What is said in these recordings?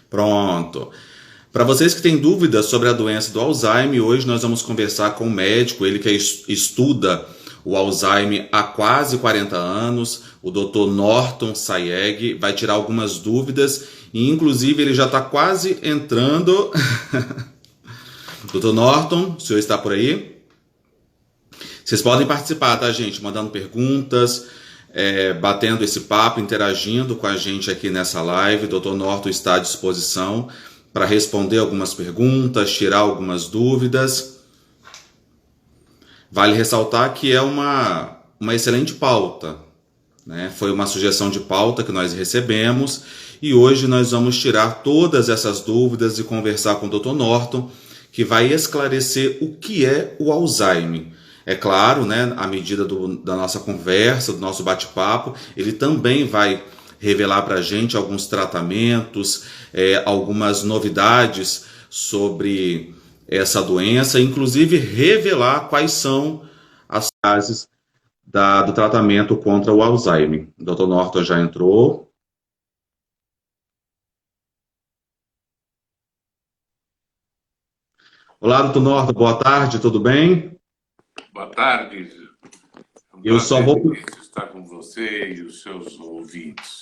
Pronto. Para vocês que têm dúvidas sobre a doença do Alzheimer, hoje nós vamos conversar com um médico, ele que estuda o Alzheimer há quase 40 anos, o Dr. Norton Sayeg, vai tirar algumas dúvidas e inclusive ele já está quase entrando. Dr. Norton, o senhor está por aí? Vocês podem participar, tá, gente? Mandando perguntas, batendo esse papo, interagindo com a gente aqui nessa live. O Dr. Norton está à disposição para responder algumas perguntas, tirar algumas dúvidas. Vale ressaltar que é uma excelente pauta, né? Foi uma sugestão de pauta que nós recebemos e hoje nós vamos tirar todas essas dúvidas e conversar com o Dr. Norton, que vai esclarecer o que é o Alzheimer. É claro, né, à medida da nossa conversa, do nosso bate-papo, ele também vai revelar para a gente alguns tratamentos, algumas novidades sobre essa doença, inclusive revelar quais são as fases do tratamento contra o Alzheimer. O Dr. Norton já entrou. Olá, Dr. Norton, boa tarde, tudo bem? Boa tarde. É um Eu só prazer vou. imenso estar com você e os seus ouvintes.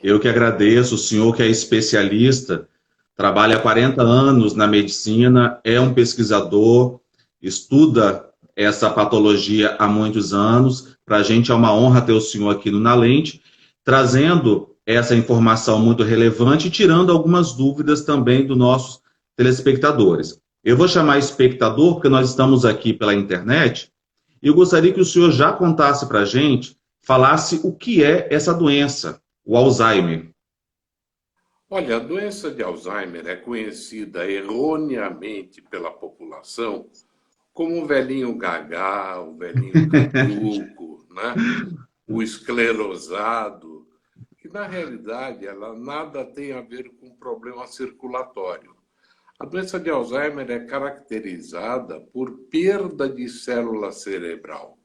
Eu que agradeço, o senhor que é especialista, trabalha há 40 anos na medicina, é um pesquisador, estuda essa patologia há muitos anos. Para a gente é uma honra ter o senhor aqui no Na Lente, trazendo essa informação muito relevante e tirando algumas dúvidas também dos nossos telespectadores. Eu vou chamar espectador, porque nós estamos aqui pela internet, e eu gostaria que o senhor já contasse para a gente, falasse o que é essa doença, o Alzheimer. Olha, a doença de Alzheimer é conhecida erroneamente pela população como o velhinho gagá, o velhinho caduco, né? O esclerosado, que na realidade ela nada tem a ver com problema circulatório. A doença de Alzheimer é caracterizada por perda de célula cerebral,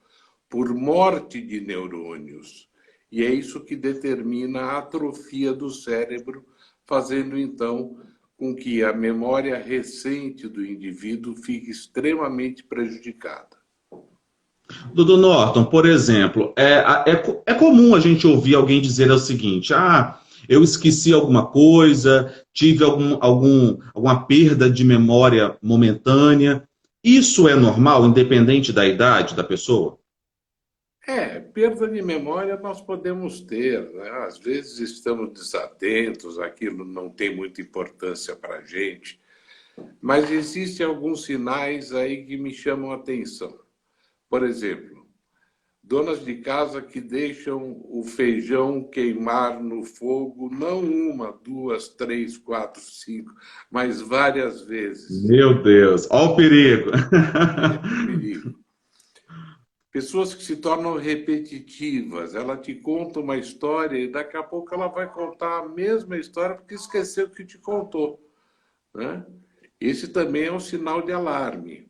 por morte de neurônios. E é isso que determina a atrofia do cérebro, fazendo então com que a memória recente do indivíduo fique extremamente prejudicada. Doutor Norton, por exemplo, é comum a gente ouvir alguém dizer o seguinte: eu esqueci alguma coisa, tive alguma perda de memória momentânea. Isso é normal, independente da idade da pessoa? Perda de memória nós podemos ter, né? Às vezes estamos desatentos, aquilo não tem muita importância para a gente, mas existem alguns sinais aí que me chamam a atenção. Por exemplo, donas de casa que deixam o feijão queimar no fogo, não uma, duas, três, quatro, cinco, mas várias vezes. Meu Deus, olha o perigo. Perigo. Pessoas que se tornam repetitivas, ela te conta uma história e daqui a pouco ela vai contar a mesma história porque esqueceu que te contou, né? Esse também é um sinal de alarme.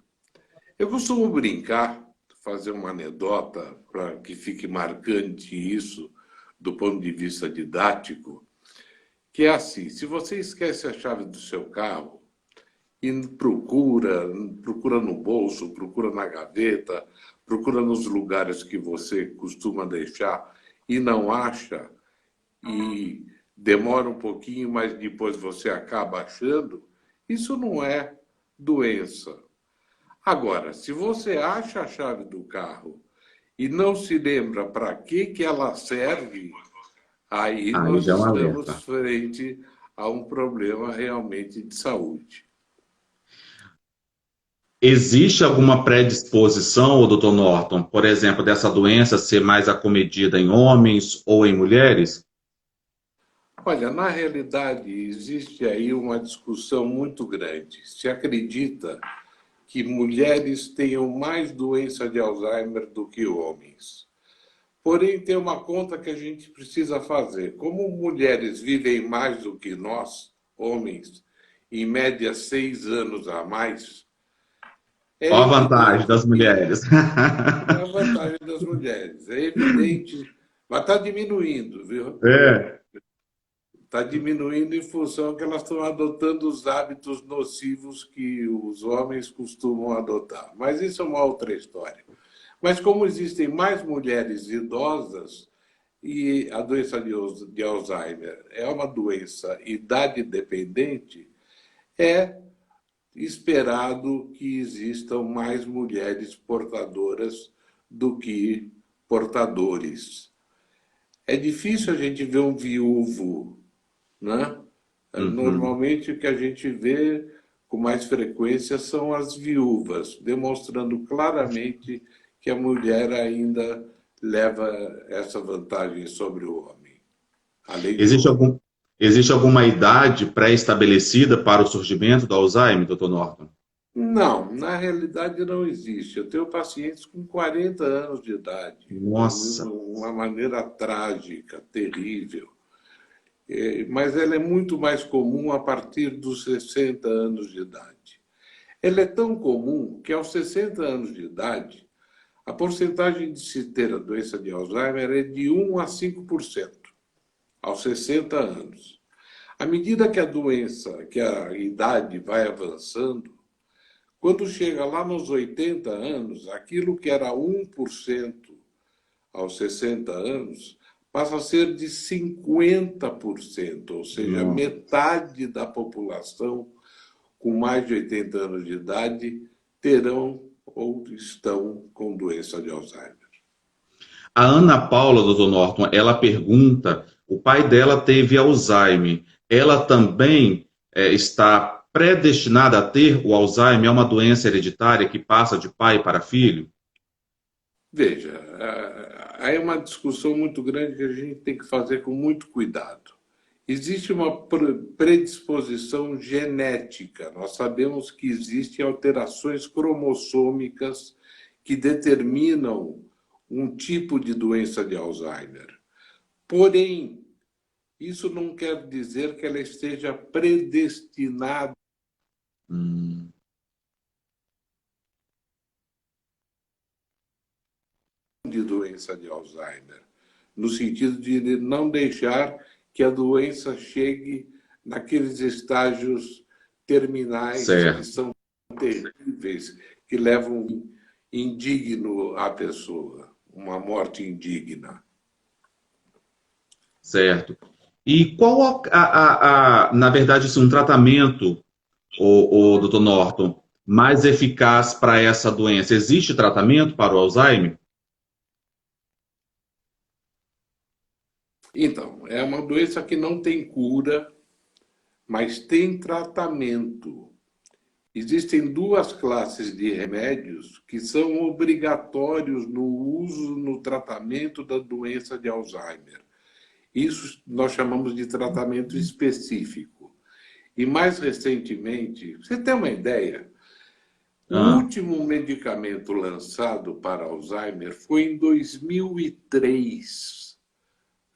Eu costumo brincar, fazer uma anedota para que fique marcante isso do ponto de vista didático, que é assim: se você esquece a chave do seu carro e procura no bolso, procura na gaveta, procura nos lugares que você costuma deixar e não acha, e demora um pouquinho, mas depois você acaba achando, isso não é doença. Agora, se você acha a chave do carro e não se lembra para que ela serve, aí Aí nós já é um estamos alerta. frente a um problema realmente de saúde. Existe alguma predisposição, doutor Norton, por exemplo, dessa doença ser mais acomedida em homens ou em mulheres? Olha, na realidade, existe aí uma discussão muito grande. Se acredita que mulheres tenham mais doença de Alzheimer do que homens. Porém, tem uma conta que a gente precisa fazer. Como mulheres vivem mais do que nós, homens, em média 6 anos a mais, é Qual a vantagem evidente das que mulheres? é a vantagem das mulheres. É evidente, mas está diminuindo, viu? É. Está diminuindo em função que elas estão adotando os hábitos nocivos que os homens costumam adotar. Mas isso é uma outra história. Mas como existem mais mulheres idosas, e a doença de Alzheimer é uma doença idade dependente, é esperado que existam mais mulheres portadoras do que portadores. É difícil a gente ver um viúvo, né? Uhum. Normalmente o que a gente vê com mais frequência são as viúvas, demonstrando claramente que a mulher ainda leva essa vantagem sobre o homem, além de Existe outro. algum, existe alguma idade pré-estabelecida para o surgimento do Alzheimer, doutor Norton? Não, na realidade não existe. Eu tenho pacientes com 40 anos de idade, de Nossa, uma maneira trágica, terrível. Mas ela é muito mais comum a partir dos 60 anos de idade. Ela é tão comum que aos 60 anos de idade, a porcentagem de se ter a doença de Alzheimer é de 1 a 5%, aos 60 anos. À medida que a doença, que a idade vai avançando, quando chega lá nos 80 anos, aquilo que era 1% aos 60 anos passa a ser de 50%, ou seja, nossa. metade da população com mais de 80 anos de idade terão ou estão com doença de Alzheimer. A Ana Paula, doutor Norton, ela pergunta: o pai dela teve Alzheimer. Ela também está predestinada a ter o Alzheimer? É uma doença hereditária que passa de pai para filho? Veja, aí é uma discussão muito grande que a gente tem que fazer com muito cuidado. Existe uma predisposição genética. Nós sabemos que existem alterações cromossômicas que determinam um tipo de doença de Alzheimer. Porém, isso não quer dizer que ela esteja predestinada Hum, de doença de Alzheimer, no sentido de não deixar que a doença chegue naqueles estágios terminais que certo, são terríveis, que levam indigno à pessoa, uma morte indigna. certo. E qual, na verdade, assim, um tratamento, o doutor Norton, mais eficaz para essa doença? Existe tratamento para o Alzheimer? Então, é uma doença que não tem cura, mas tem tratamento. Existem duas classes de remédios que são obrigatórios no uso, no tratamento da doença de Alzheimer. Isso nós chamamos de tratamento específico. E mais recentemente, você tem uma ideia, o Ah, último medicamento lançado para Alzheimer foi em 2003.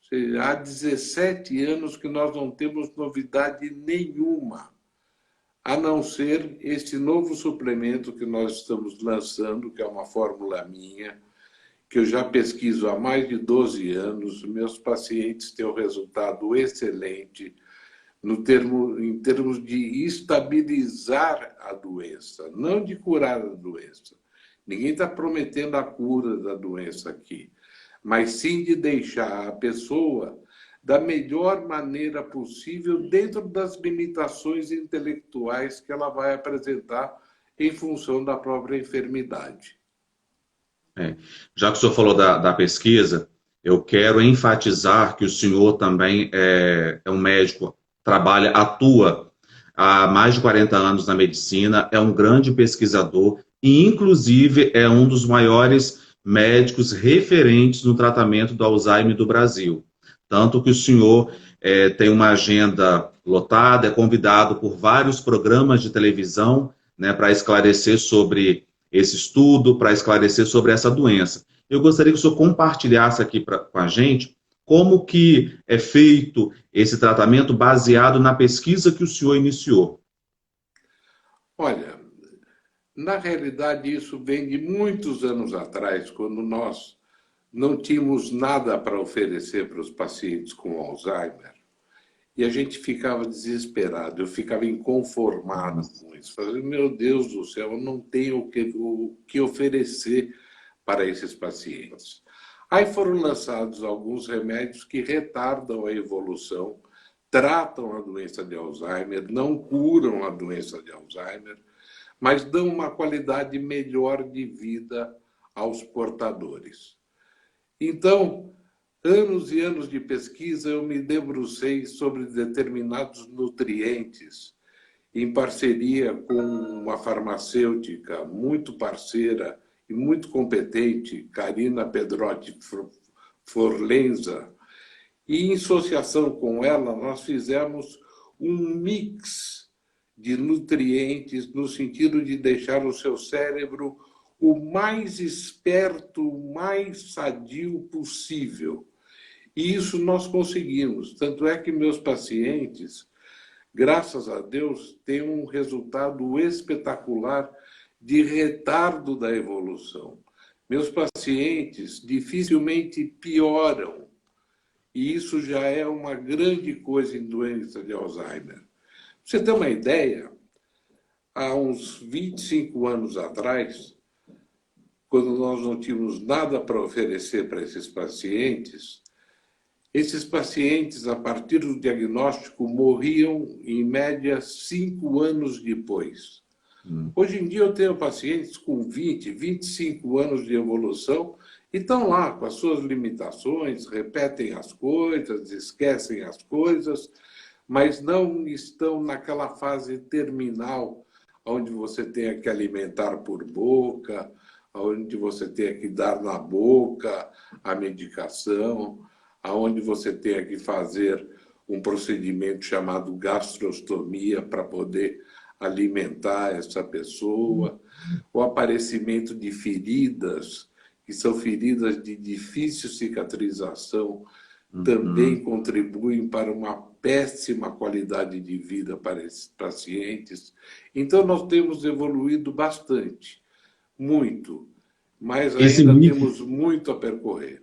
Ou seja, há 17 anos que nós não temos novidade nenhuma, a não ser este novo suplemento que nós estamos lançando, que é uma fórmula minha, que eu já pesquiso há mais de 12 anos. Meus pacientes têm um resultado excelente em termos de estabilizar a doença, não de curar a doença. Ninguém está prometendo a cura da doença aqui, mas sim de deixar a pessoa da melhor maneira possível dentro das limitações intelectuais que ela vai apresentar em função da própria enfermidade. é. Já que o senhor falou da pesquisa, eu quero enfatizar que o senhor também é um médico, trabalha, atua há mais de 40 anos na medicina, é um grande pesquisador e, inclusive, é um dos maiores médicos referentes no tratamento do Alzheimer do Brasil. Tanto que o senhor tem uma agenda lotada, é convidado por vários programas de televisão, né, para esclarecer sobre esse estudo, para esclarecer sobre essa doença. Eu gostaria que o senhor compartilhasse aqui com a gente como que é feito esse tratamento baseado na pesquisa que o senhor iniciou. Olha, na realidade, isso vem de muitos anos atrás, quando nós não tínhamos nada para oferecer para os pacientes com Alzheimer. E a gente ficava desesperado, eu ficava inconformado com isso. Falei, meu Deus do céu, eu não tenho o que oferecer para esses pacientes. Aí foram lançados alguns remédios que retardam a evolução, tratam a doença de Alzheimer, não curam a doença de Alzheimer, mas dão uma qualidade melhor de vida aos portadores. Então, anos e anos de pesquisa, eu me debrucei sobre determinados nutrientes, em parceria com uma farmacêutica muito parceira e muito competente, Carina Pedrotti Forlenza, e em associação com ela, nós fizemos um mix de nutrientes no sentido de deixar o seu cérebro o mais esperto, o mais sadio possível. E isso nós conseguimos. Tanto é que meus pacientes, graças a Deus, têm um resultado espetacular de retardo da evolução. Meus pacientes dificilmente pioram. E isso já é uma grande coisa em doença de Alzheimer. Pra você ter uma ideia, há uns 25 anos atrás, quando nós não tínhamos nada para oferecer para esses pacientes, a partir do diagnóstico, morriam, em média, 5 anos depois. Hoje em dia, eu tenho pacientes com 20, 25 anos de evolução e estão lá com as suas limitações, repetem as coisas, esquecem as coisas, mas não estão naquela fase terminal, onde você tem que alimentar por boca, onde você tem que dar na boca a medicação, aonde você tenha que fazer um procedimento chamado gastrostomia para poder alimentar essa pessoa, o aparecimento de feridas, que são feridas de difícil cicatrização, também contribuem para uma péssima qualidade de vida para esses pacientes. Então, nós temos evoluído bastante, muito, mas ainda temos muito a percorrer.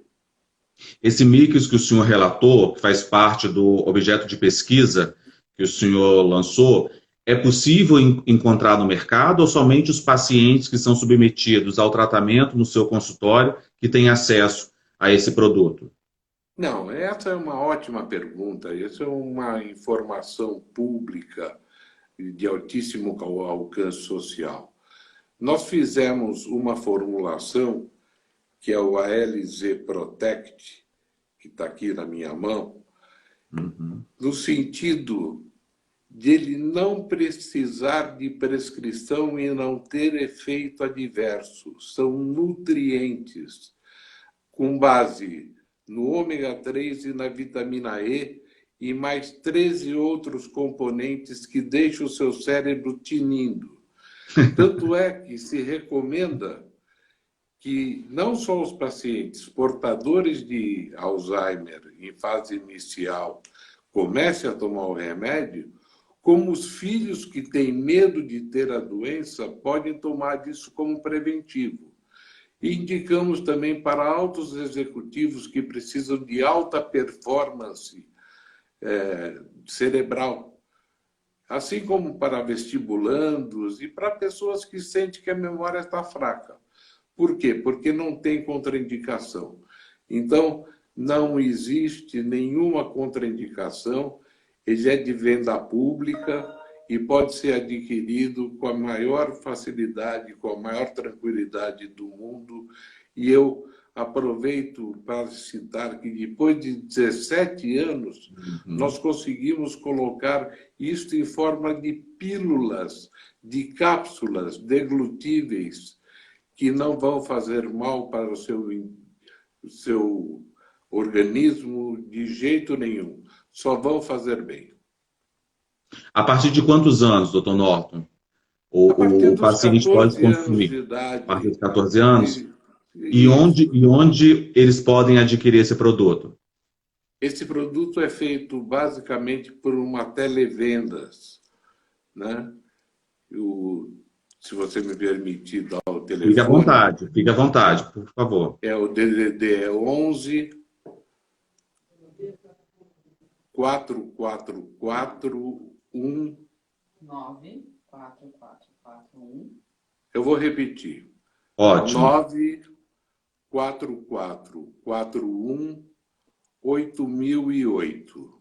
Esse mix que o senhor relatou, que faz parte do objeto de pesquisa que o senhor lançou, é possível encontrar no mercado ou somente os pacientes que são submetidos ao tratamento no seu consultório que têm acesso a esse produto? Não, essa é uma ótima pergunta. Essa é uma informação pública de altíssimo alcance social. Nós fizemos uma formulação que é o ALZ Protect, que está aqui na minha mão, no sentido de ele não precisar de prescrição e não ter efeito adverso. São nutrientes com base no ômega 3 e na vitamina E e mais 13 outros componentes que deixam o seu cérebro tinindo. Tanto é que se recomenda que não só os pacientes portadores de Alzheimer em fase inicial comecem a tomar o remédio, como os filhos que têm medo de ter a doença podem tomar disso como preventivo. E indicamos também para altos executivos que precisam de alta performance cerebral, assim como para vestibulandos e para pessoas que sentem que a memória está fraca. Por quê? Porque não tem contraindicação. Então, não existe nenhuma contraindicação, ele é de venda pública e pode ser adquirido com a maior facilidade, com a maior tranquilidade do mundo. E eu aproveito para citar que depois de 17 anos, nós conseguimos colocar isto em forma de pílulas, de cápsulas deglutíveis, que não vão fazer mal para o seu organismo de jeito nenhum, só vão fazer bem. A partir de quantos anos, doutor Norton, o paciente pode consumir? A partir dos 14 anos? E onde eles podem adquirir esse produto? Esse produto é feito basicamente por uma televendas, né? Se você me permitir dar o telefone... Fique à vontade, por favor. É o DDD 11 4441. 94441. Eu vou repetir. Ótimo. 94441 8008.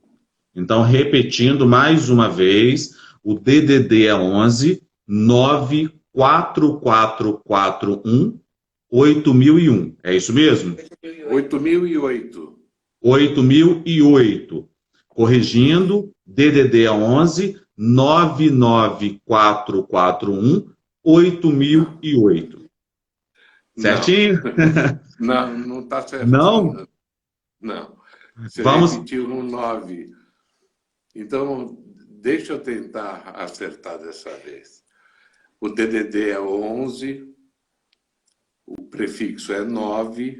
Então, repetindo mais uma vez, o DDD é 11 94441 8001. É isso mesmo? 8008. 8008. Corrigindo, DDD é 11 99441 8008. Certinho? Não está certinho. Não? Não. Você Vamos. repetiu no 9. Então, deixa eu tentar acertar dessa vez. O DDD é 11, o prefixo é 9,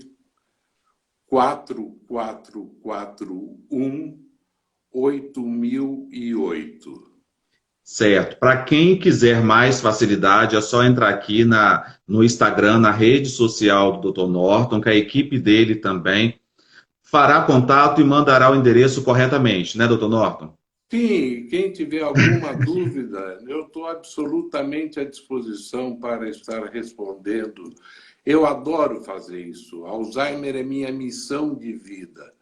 4441 8008. Certo. Para quem quiser mais facilidade, é só entrar aqui no Instagram, na rede social do Dr. Norton, que a equipe dele também fará contato e mandará o endereço corretamente, né, Dr. Norton? Sim, quem tiver alguma dúvida, eu estou absolutamente à disposição para estar respondendo. Eu adoro fazer isso. Alzheimer é minha missão de vida.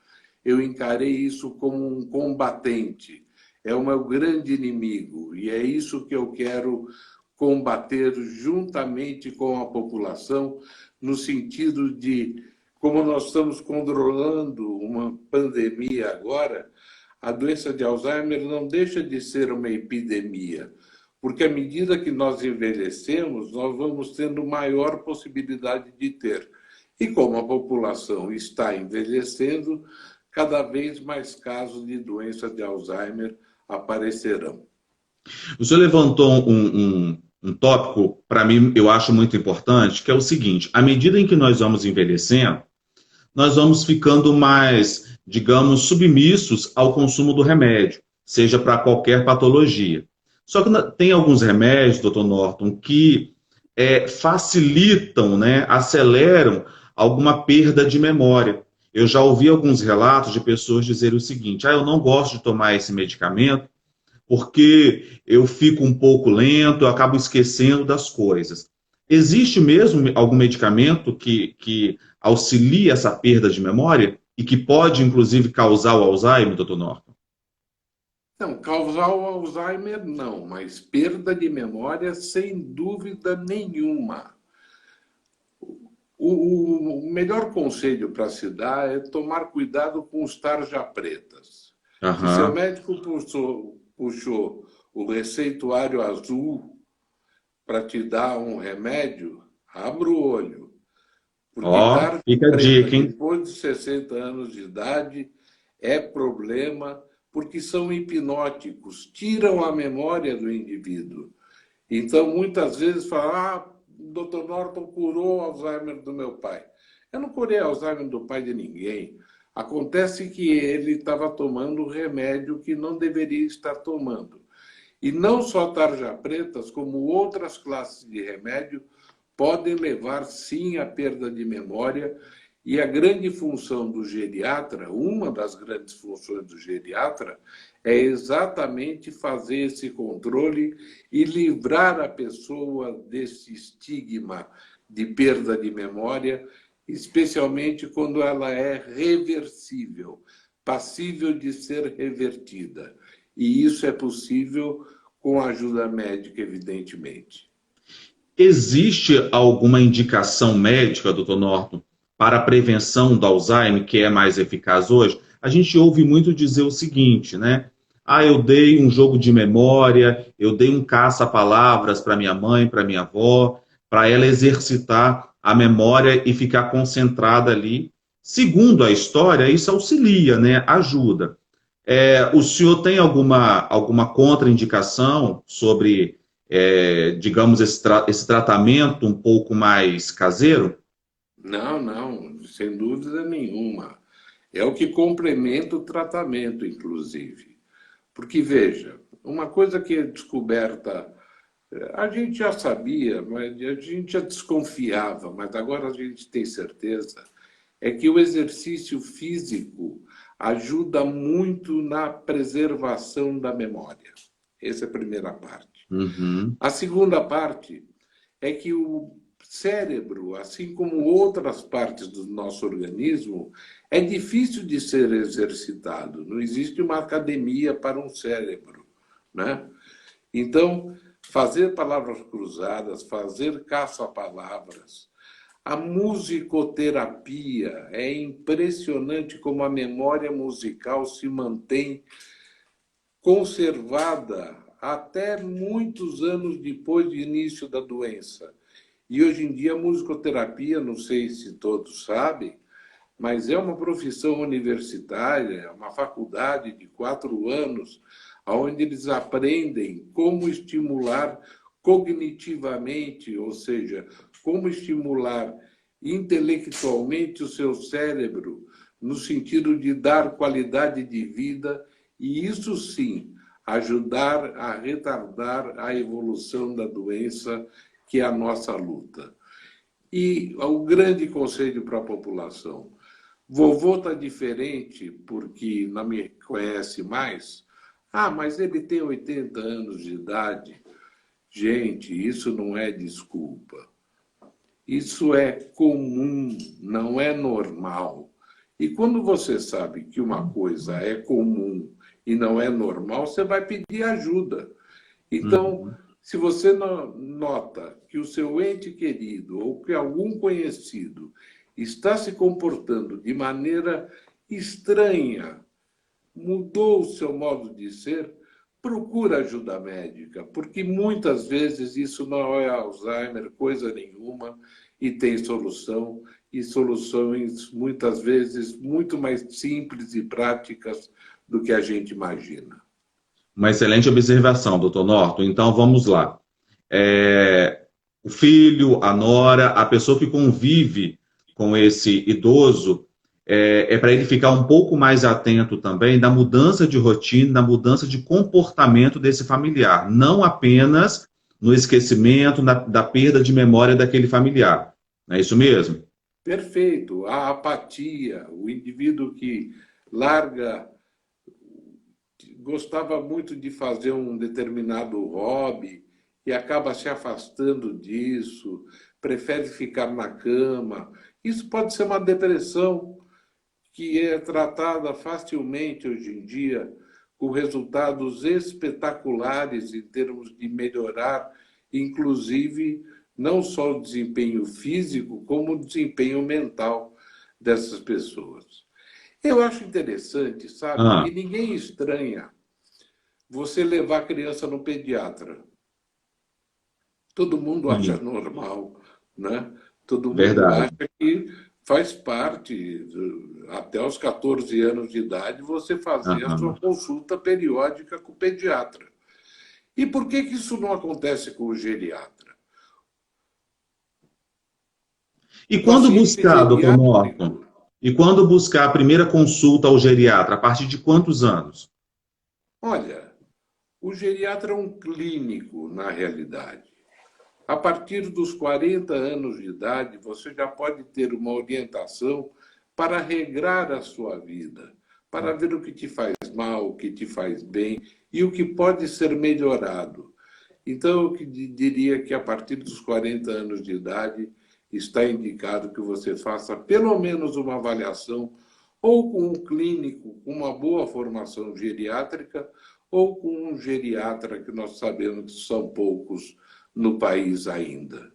Eu encarei isso como um combatente. É o meu grande inimigo. E é isso que eu quero combater juntamente com a população, no sentido de, como nós estamos controlando uma pandemia agora, a doença de Alzheimer não deixa de ser uma epidemia, porque à medida que nós envelhecemos, nós vamos tendo maior possibilidade de ter. E como a população está envelhecendo, cada vez mais casos de doença de Alzheimer aparecerão. O senhor levantou um tópico, para mim, eu acho muito importante, que é o seguinte: à medida em que nós vamos envelhecendo, nós vamos ficando mais, digamos, submissos ao consumo do remédio, seja para qualquer patologia. Só que tem alguns remédios, doutor Norton, que facilitam, né, aceleram alguma perda de memória. Eu já ouvi alguns relatos de pessoas dizerem o seguinte: eu não gosto de tomar esse medicamento porque eu fico um pouco lento, eu acabo esquecendo das coisas. Existe mesmo algum medicamento que auxilia essa perda de memória e que pode, inclusive, causar o Alzheimer, doutor Norton? Não, causar o Alzheimer não, mas perda de memória sem dúvida nenhuma. O melhor conselho para se dar é tomar cuidado com os tarja-pretas. Se seu médico puxou o receituário azul para te dar um remédio, abra o olho. Porque fica a dica, hein? depois de 60 anos de idade é problema, porque são hipnóticos, tiram a memória do indivíduo. Então, muitas vezes falam: o Dr. Norton curou o Alzheimer do meu pai. Eu não curei o Alzheimer do pai de ninguém. Acontece que ele estava tomando remédio que não deveria estar tomando. E não só tarja-pretas, como outras classes de remédio podem levar, sim, à perda de memória. E a grande função do geriatra, uma das grandes funções do geriatra, é exatamente fazer esse controle e livrar a pessoa desse estigma de perda de memória, especialmente quando ela é reversível, passível de ser revertida. E isso é possível com a ajuda médica, evidentemente. Existe alguma indicação médica, doutor Norton, para a prevenção do Alzheimer que é mais eficaz hoje? A gente ouve muito dizer o seguinte, né? Eu dei um jogo de memória, eu dei um caça-palavras para minha mãe, para minha avó, para ela exercitar a memória e ficar concentrada ali. Segundo a história, isso auxilia, né? Ajuda. O senhor tem alguma contraindicação sobre, digamos, esse tratamento um pouco mais caseiro? Não, sem dúvida nenhuma. É o que complementa o tratamento, inclusive. Porque, veja, uma coisa que é descoberta, a gente já sabia, mas a gente já desconfiava, mas agora a gente tem certeza, é que o exercício físico ajuda muito na preservação da memória. Essa é a primeira parte. Uhum. A segunda parte é que o cérebro, assim como outras partes do nosso organismo, é difícil de ser exercitado. Não existe uma academia para um cérebro, né? Então, fazer palavras cruzadas, fazer caça-palavras, a musicoterapia, é impressionante como a memória musical se mantém conservada até muitos anos depois do início da doença. E hoje em dia a musicoterapia, não sei se todos sabem, mas é uma profissão universitária, é uma faculdade de 4 anos, onde eles aprendem como estimular cognitivamente, ou seja, como estimular intelectualmente o seu cérebro, no sentido de dar qualidade de vida, e isso sim, ajudar a retardar a evolução da doença, que é a nossa luta. E o grande conselho para a população: vovô está diferente porque não me conhece mais. Ah, mas ele tem 80 anos de idade. Gente, isso não é desculpa. Isso é comum, não é normal. E quando você sabe que uma coisa é comum e não é normal, você vai pedir ajuda. Então, Uhum. se você nota que o seu ente querido ou que algum conhecido está se comportando de maneira estranha, mudou o seu modo de ser, procura ajuda médica, porque muitas vezes isso não é Alzheimer, coisa nenhuma, e tem solução, e soluções muitas vezes muito mais simples e práticas do que a gente imagina. Uma excelente observação, doutor Norton. Então, vamos lá. O filho, a nora, a pessoa que convive com esse idoso, para ele ficar um pouco mais atento também da mudança de rotina, da mudança de comportamento desse familiar, não apenas no esquecimento, da perda de memória daquele familiar. Não é isso mesmo? Perfeito. A apatia, o indivíduo que larga, gostava muito de fazer um determinado hobby e acaba se afastando disso, prefere ficar na cama. Isso pode ser uma depressão que é tratada facilmente hoje em dia, com resultados espetaculares em termos de melhorar, inclusive, não só o desempenho físico, como o desempenho mental dessas pessoas. Eu acho interessante, sabe, Ah, que ninguém estranha você levar a criança no pediatra. Todo mundo acha sim, normal, né? Todo mundo verdade. acha que faz parte, até os 14 anos de idade, você fazer a sua Aham. consulta periódica com o pediatra. E por que isso não acontece com o geriatra? E O quando paciente buscar, doutor Norton? geriátrico, E quando buscar a primeira consulta ao geriatra? A partir de quantos anos? olha, o geriatra é um clínico, na realidade. A partir dos 40 anos de idade, você já pode ter uma orientação para regrar a sua vida, para ver o que te faz mal, o que te faz bem e o que pode ser melhorado. Então, eu diria que a partir dos 40 anos de idade está indicado que você faça pelo menos uma avaliação ou com um clínico com uma boa formação geriátrica ou com um geriatra, que nós sabemos que são poucos no país ainda.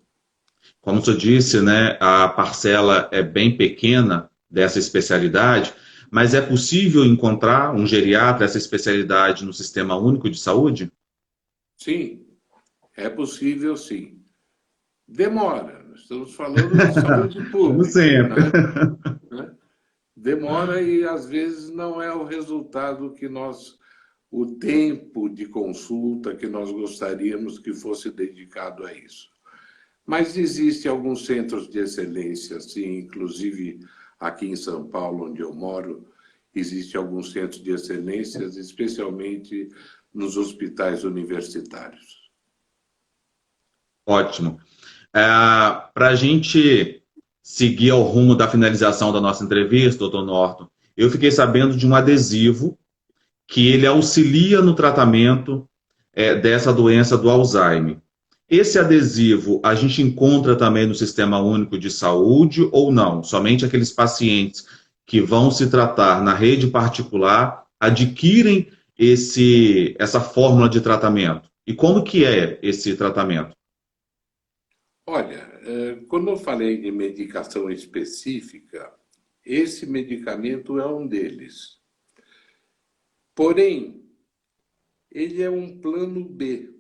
Como você disse, né, a parcela é bem pequena dessa especialidade, mas é possível encontrar um geriatra, essa especialidade, no Sistema Único de Saúde? Sim, é possível sim. Demora, nós estamos falando de saúde Como pública, sempre. né? Demora e às vezes não é o resultado que nós, o tempo de consulta que nós gostaríamos que fosse dedicado a isso. Mas existem alguns centros de excelência, sim, inclusive aqui em São Paulo, onde eu moro, existem alguns centros de excelência, especialmente nos hospitais universitários. Ótimo. Para a gente seguir ao rumo da finalização da nossa entrevista, doutor Norton, eu fiquei sabendo de um adesivo que ele auxilia no tratamento dessa doença do Alzheimer. Esse adesivo a gente encontra também no Sistema Único de Saúde ou não? Somente aqueles pacientes que vão se tratar na rede particular adquirem essa fórmula de tratamento? E como que é esse tratamento? Olha, quando eu falei de medicação específica, esse medicamento é um deles. Porém, ele é um plano B.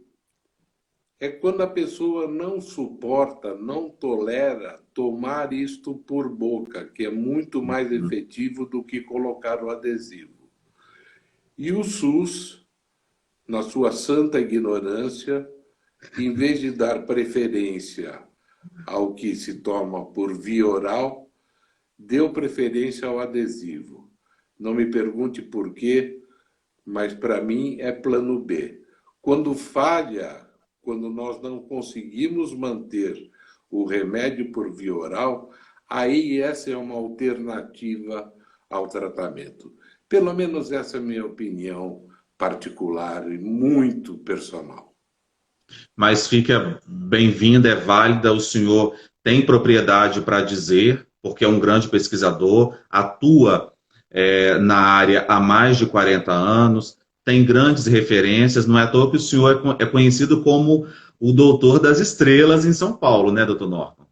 É quando a pessoa não suporta, não tolera tomar isto por boca, que é muito mais efetivo do que colocar o adesivo. E o SUS, na sua santa ignorância, em vez de dar preferência ao que se toma por via oral, deu preferência ao adesivo. Não me pergunte por quê, mas para mim é plano B. Quando falha, quando nós não conseguimos manter o remédio por via oral, aí essa é uma alternativa ao tratamento. Pelo menos essa é a minha opinião particular e muito personal. Mas fica bem-vinda, é válida, o senhor tem propriedade para dizer, porque é um grande pesquisador, atua na área há mais de 40 anos, tem grandes referências, não é à toa que o senhor é conhecido como o doutor das estrelas em São Paulo, né, doutor Norton?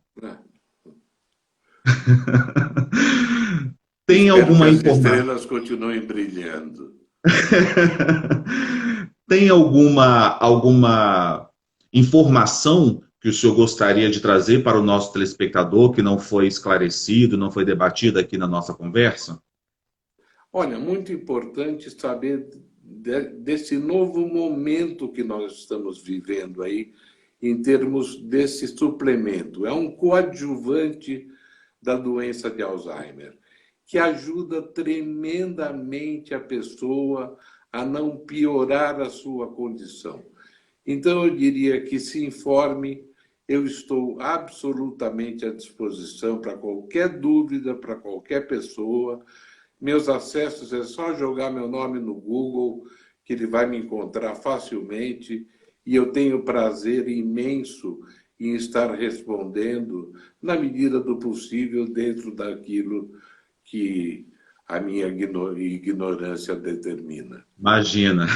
Tem Espero que alguma as informação? estrelas continuem brilhando. Tem alguma informação que o senhor gostaria de trazer para o nosso telespectador que não foi esclarecido, não foi debatido aqui na nossa conversa? Olha, muito importante saber desse novo momento que nós estamos vivendo aí, em termos desse suplemento. É um coadjuvante da doença de Alzheimer, que ajuda tremendamente a pessoa a não piorar a sua condição. Então, eu diria que se informe, eu estou absolutamente à disposição para qualquer dúvida, para qualquer pessoa. Meus acessos é só jogar meu nome no Google, que ele vai me encontrar facilmente, e eu tenho prazer imenso em estar respondendo, na medida do possível, dentro daquilo que a minha ignorância determina. Imagina.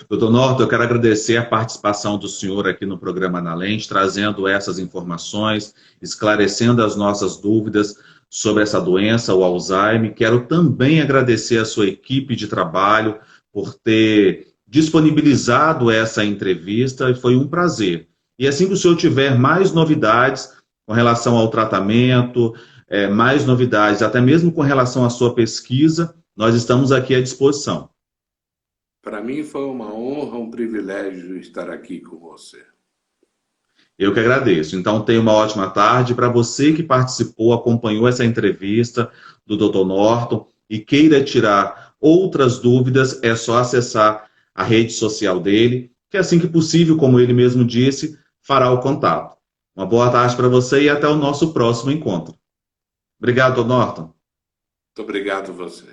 Doutor Norton, eu quero agradecer a participação do senhor aqui no programa Na Lente, trazendo essas informações, esclarecendo as nossas dúvidas sobre essa doença, o Alzheimer. Quero também agradecer a sua equipe de trabalho por ter disponibilizado essa entrevista, e foi um prazer. E assim que o senhor tiver mais novidades com relação ao tratamento, mais novidades, até mesmo com relação à sua pesquisa, nós estamos aqui à disposição. Para mim foi uma honra, um privilégio estar aqui com você. Eu que agradeço. Então, tenha uma ótima tarde. Para você que participou, acompanhou essa entrevista do Dr. Norton e queira tirar outras dúvidas, é só acessar a rede social dele, que assim que possível, como ele mesmo disse, fará o contato. Uma boa tarde para você e até o nosso próximo encontro. Obrigado, Dr. Norton. Muito obrigado a você.